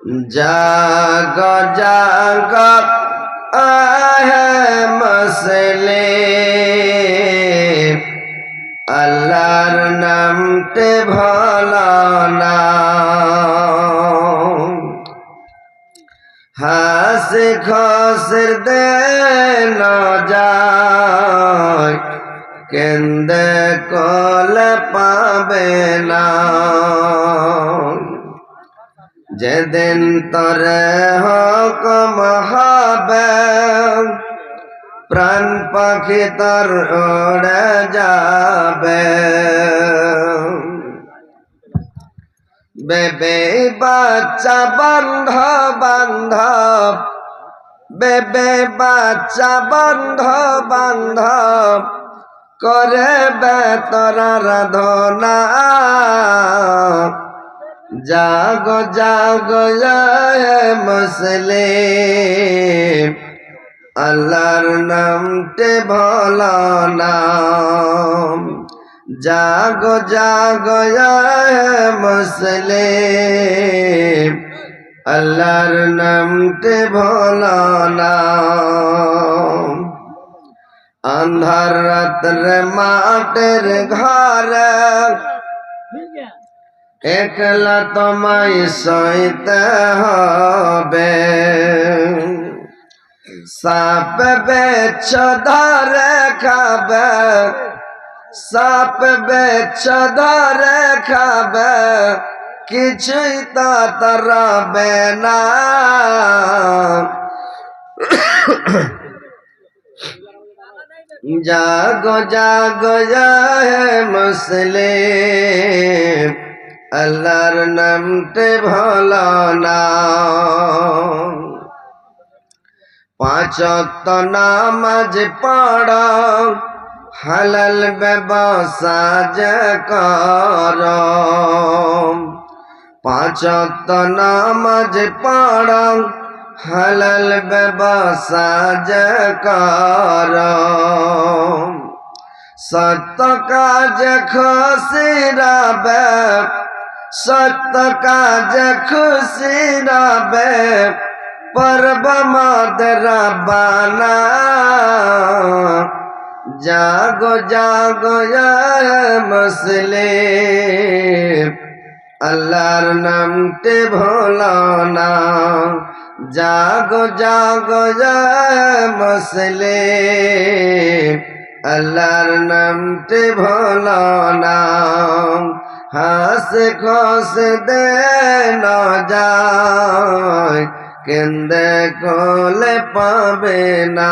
जाग जाग आहे मसले अल्लाहर नामते भला नाम हासि खसिर दे न जाय केंदे कल पाबे ना যেদিন তরে হুকুম হবে প্রাণ পাখি তোর উড়ে যাবে বেবে বাচ্চা বন্ধ বান্ধব বেবে বাচ্চা বন্ধ বান্ধব করে বেতরা রাধনা जागो जागो ये मुस्लिम अल्लाहर नामते भला नाम जागो जागो ये मुस्लिम अल्लाहर नामते भला नाम अंधार रात्र माटेर घर একলা তোমায় সইতে হবে সাপ বেছ ধরে খাবে সাপ বেছ ধরে খাবে কিছুই তা তরবে না জাগো জাগো হে মুসলিম अल्लाहर नामते भला नाम पाँच वक्त नमाज पढ़ो हलाल व्यवसा करो पाँच वक्त नमाज पढ़ो हलाल व्यवसा करो सत्य काज खुशी रबे सत्य काज खुशी रबे पर्व मद रबाना जागो जागो ये मुस्लिम अल्लाहर नामते भला नाम जागो जागो ये मुस्लिम अल्लाहर नामते भला नाम हास खस दे न जाय केंदे कोले पाबे ना।